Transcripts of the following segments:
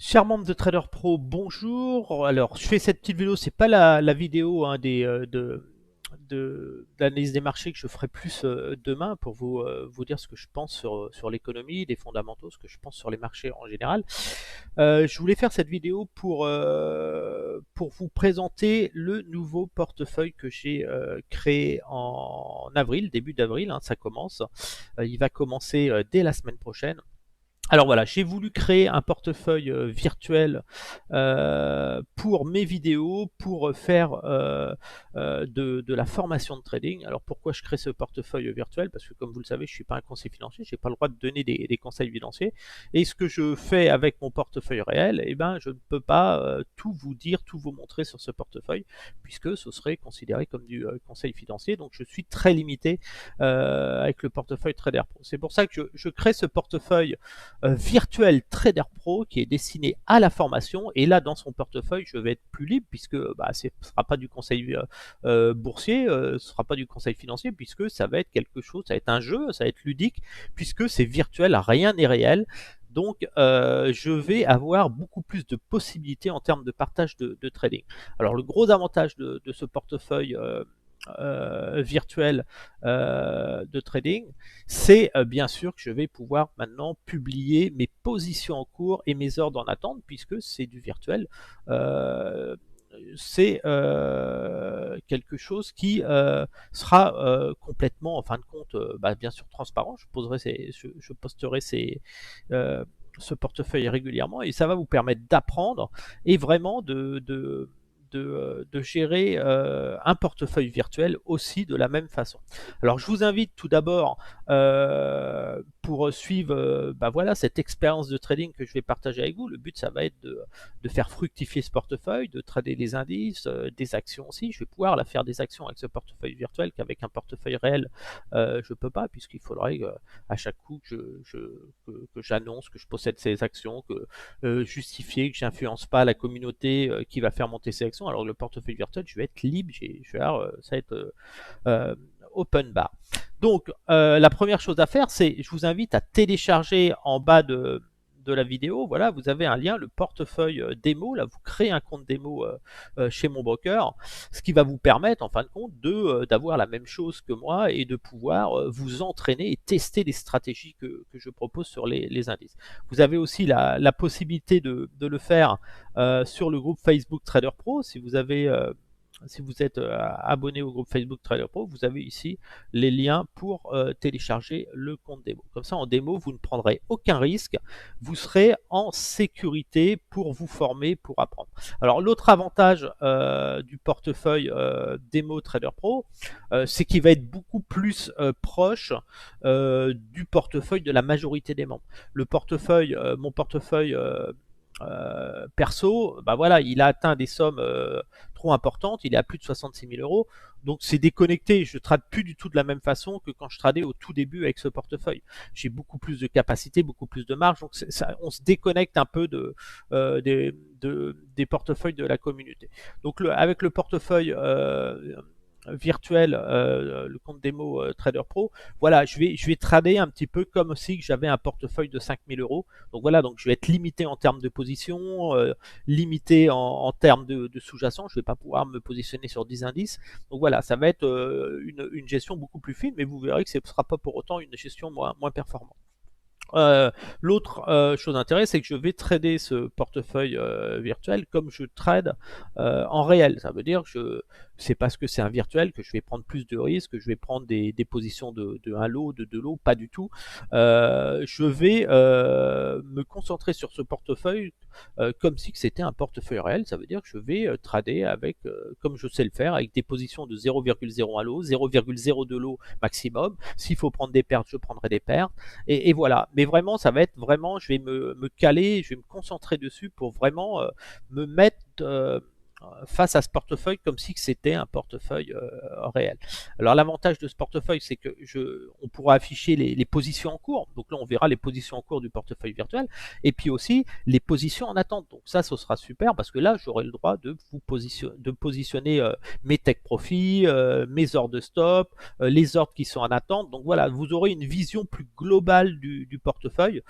Chers membres de Trader Pro, bonjour. Alors, je fais cette petite vidéo, c'est pas la vidéo hein, d'analyse des marchés que je ferai plus demain pour vous dire ce que je pense sur l'économie, les fondamentaux, ce que je pense sur les marchés en général. Je voulais faire cette vidéo pour vous présenter le nouveau portefeuille que j'ai créé en avril, début d'avril, hein, ça commence. Il va commencer dès la semaine prochaine. Alors voilà, j'ai voulu créer un portefeuille virtuel pour mes vidéos, pour faire de la formation de trading. Alors pourquoi je crée ce portefeuille virtuel? Parce que comme vous le savez, je ne suis pas un conseiller financier, je n'ai pas le droit de donner des conseils financiers. Et ce que je fais avec mon portefeuille réel, eh ben, je ne peux pas tout vous dire, tout vous montrer sur ce portefeuille, puisque ce serait considéré comme du conseil financier. Donc je suis très limité avec le portefeuille Trader Pro. C'est pour ça que je crée ce portefeuille virtuel Trader Pro qui est destiné à la formation. Et là, dans son portefeuille, je vais être plus libre puisque ce ne sera pas du conseil boursier, ce ne sera pas du conseil financier puisque ça va être quelque chose, ça va être un jeu, ça va être ludique puisque c'est virtuel, rien n'est réel. Donc, je vais avoir beaucoup plus de possibilités en termes de partage de trading. Alors, le gros avantage de ce portefeuille virtuel de trading, c'est bien sûr que je vais pouvoir maintenant publier mes positions en cours et mes ordres en attente puisque c'est du virtuel. C'est quelque chose qui sera complètement, en fin de compte, bien sûr transparent. Je posterai ce portefeuille régulièrement et ça va vous permettre d'apprendre et vraiment de gérer un portefeuille virtuel aussi de la même façon. Alors je vous invite tout d'abord pour suivre voilà, cette expérience de trading que je vais partager avec vous. Le but ça va être de faire fructifier ce portefeuille, de trader les indices, des actions aussi. Je vais pouvoir la faire des actions avec ce portefeuille virtuel qu'avec un portefeuille réel je ne peux pas puisqu'il faudrait à chaque coup que j'annonce que je possède ces actions, que justifier que j'influence pas la communauté qui va faire monter ces actions. Alors le portefeuille virtuel, je vais être libre, ça va être open bar. Donc la première chose à faire, c'est je vous invite à télécharger en bas de la vidéo, voilà, vous avez un lien, le portefeuille démo, là vous créez un compte démo chez mon broker, ce qui va vous permettre en fin de compte d'avoir la même chose que moi et de pouvoir vous entraîner et tester les stratégies que je propose sur les indices. Vous avez aussi la possibilité de le faire sur le groupe Facebook Trader Pro, si vous êtes abonné au groupe Facebook Trader Pro, vous avez ici les liens pour télécharger le compte démo. Comme ça, en démo, vous ne prendrez aucun risque. Vous serez en sécurité pour vous former, pour apprendre. Alors, l'autre avantage du portefeuille démo Trader Pro, c'est qu'il va être beaucoup plus proche du portefeuille de la majorité des membres. Mon portefeuille perso, voilà, il a atteint des sommes trop importantes, il est à plus de 66 000 euros, donc c'est déconnecté, je trade plus du tout de la même façon que quand je tradais au tout début avec ce portefeuille. J'ai beaucoup plus de capacité, beaucoup plus de marge, donc on se déconnecte un peu des portefeuilles de la communauté. Donc avec le portefeuille virtuel, le compte démo Trader Pro, voilà, je vais trader un petit peu comme si j'avais un portefeuille de 5000 euros. Donc voilà, donc je vais être limité en termes de position, limité en termes de sous-jacent, je ne vais pas pouvoir me positionner sur 10 indices. Donc voilà, ça va être une gestion beaucoup plus fine, mais vous verrez que ce ne sera pas pour autant une gestion moins performante. L'autre chose intéressante, c'est que je vais trader ce portefeuille virtuel comme je trade en réel. Ça veut dire que c'est parce que c'est un virtuel que je vais prendre plus de risques, que je vais prendre des positions de 1 lot, de 2 lots, pas du tout. Je vais me concentrer sur ce portefeuille comme si c'était un portefeuille réel. Ça veut dire que je vais trader avec, comme je sais le faire, avec des positions de 0,01 lot, 0,02 lot maximum. S'il faut prendre des pertes, je prendrai des pertes. Et voilà, mais vraiment, ça va être vraiment, je vais me caler, je vais me concentrer dessus pour vraiment me mettre face à ce portefeuille comme si c'était un portefeuille réel. Alors l'avantage de ce portefeuille, c'est que on pourra afficher les positions en cours. Donc là, on verra les positions en cours du portefeuille virtuel et puis aussi les positions en attente. Donc ça, ce sera super parce que là, j'aurai le droit de positionner mes take profits, mes ordres de stop, les ordres qui sont en attente. Donc voilà, vous aurez une vision plus globale du portefeuille.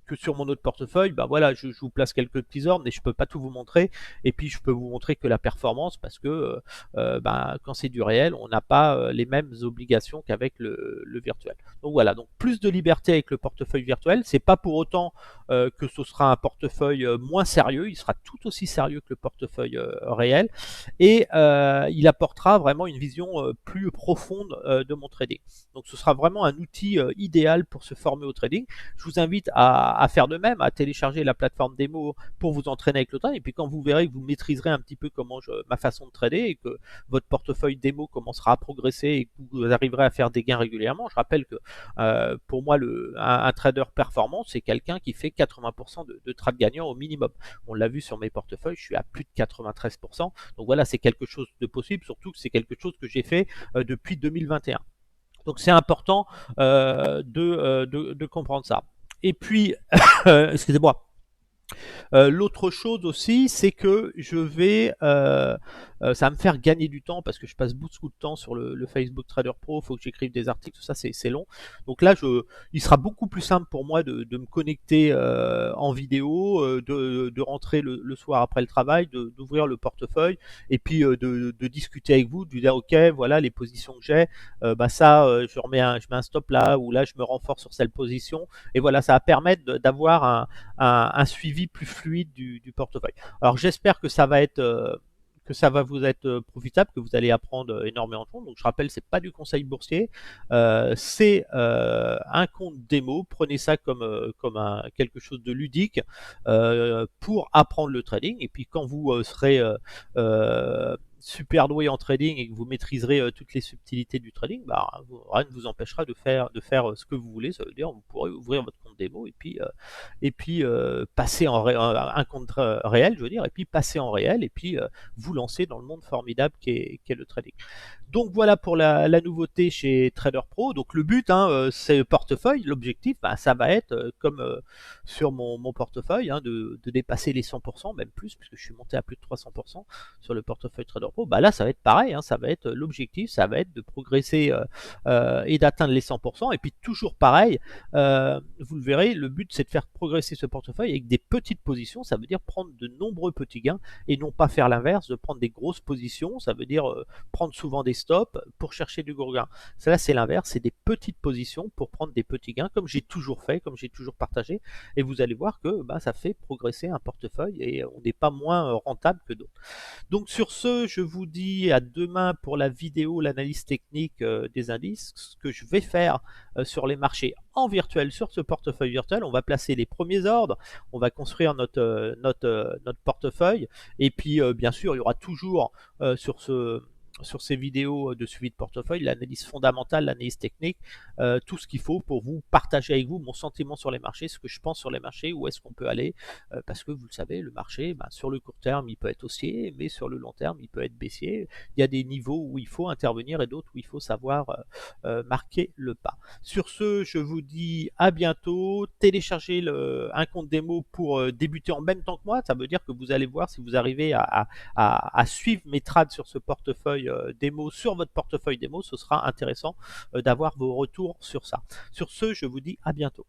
que sur mon autre portefeuille, bah voilà, je vous place quelques petits ordres, mais je peux pas tout vous montrer. Et puis je peux vous montrer que la performance, parce que bah, quand c'est du réel, on n'a pas les mêmes obligations qu'avec le virtuel. Donc voilà, donc plus de liberté avec le portefeuille virtuel. C'est pas pour autant que ce sera un portefeuille moins sérieux. Il sera tout aussi sérieux que le portefeuille réel, et il apportera vraiment une vision plus profonde de mon trading. Donc ce sera vraiment un outil idéal pour se former au trading. Je vous invite à faire de même, à télécharger la plateforme démo pour vous entraîner avec le temps. Et puis quand vous verrez que vous maîtriserez un petit peu ma façon de trader, et que votre portefeuille démo commencera à progresser et que vous arriverez à faire des gains régulièrement. Je rappelle que pour moi, un trader performant, c'est quelqu'un qui fait 80% de trades gagnants au minimum. On l'a vu sur mes portefeuilles, je suis à plus de 93%. Donc voilà, c'est quelque chose de possible, surtout que c'est quelque chose que j'ai fait depuis 2021. Donc c'est important de comprendre ça. Et puis, excusez-moi, l'autre chose aussi, c'est que ça va me faire gagner du temps, parce que je passe beaucoup de temps sur le Facebook Trader Pro. Il faut que j'écrive des articles, tout ça, c'est long. Donc là, il sera beaucoup plus simple pour moi de me connecter en vidéo, de rentrer le soir après le travail, d'ouvrir le portefeuille, et puis de discuter avec vous, de vous dire ok, voilà les positions que j'ai, bah ça, je mets un stop là, ou là je me renforce sur cette position, et voilà, ça va permettre d'avoir un suivi plus fluide du portefeuille. Alors j'espère que ça va vous être profitable, que vous allez apprendre énormément de choses. Donc je rappelle, c'est pas du conseil boursier, c'est un compte démo. Prenez ça comme quelque chose de ludique pour apprendre le trading. Et puis quand vous serez super doué en trading et que vous maîtriserez toutes les subtilités du trading, bah, rien ne vous empêchera de faire ce que vous voulez. Ça veut dire, vous pourrez ouvrir votre compte démo et puis passer un compte réel, je veux dire, et puis passer en réel, et puis vous lancer dans le monde formidable qu'est le trading. Donc voilà pour la nouveauté chez Trader Pro. Donc le but, c'est portefeuille. L'objectif, bah, ça va être comme sur mon portefeuille, de dépasser les 100%, même plus, puisque je suis monté à plus de 300% sur le portefeuille Trader Pro. Bah là, ça va être pareil. Ça va être l'objectif, ça va être de progresser et d'atteindre les 100%. Et puis toujours pareil, vous le verrez, le but c'est de faire progresser ce portefeuille avec des petites positions. Ça veut dire prendre de nombreux petits gains, et non pas faire l'inverse, de prendre des grosses positions. Ça veut dire prendre souvent des stops pour chercher du gros gain. Ça là, c'est l'inverse, c'est des petites positions pour prendre des petits gains, comme j'ai toujours fait, comme j'ai toujours partagé. Et vous allez voir que bah, ça fait progresser un portefeuille, et on n'est pas moins rentable que d'autres. Donc sur ce, je vous dis à demain pour la vidéo, l'analyse technique des indices. Ce que je vais faire sur les marchés en virtuel, sur ce portefeuille virtuel, on va placer les premiers ordres, on va construire notre portefeuille, et puis bien sûr, il y aura toujours sur ces vidéos de suivi de portefeuille, l'analyse fondamentale, l'analyse technique, tout ce qu'il faut pour vous partager avec vous mon sentiment sur les marchés, ce que je pense sur les marchés, où est-ce qu'on peut aller, parce que vous le savez, le marché, bah, sur le court terme, il peut être haussier, mais sur le long terme, il peut être baissier. Il y a des niveaux où il faut intervenir et d'autres où il faut savoir marquer le pas. Sur ce, je vous dis à bientôt. Téléchargez un compte démo pour débuter en même temps que moi. Ça veut dire que vous allez voir si vous arrivez à suivre mes trades sur ce portefeuille démo, sur votre portefeuille démo. Ce sera intéressant d'avoir vos retours sur ça. Sur ce, je vous dis à bientôt.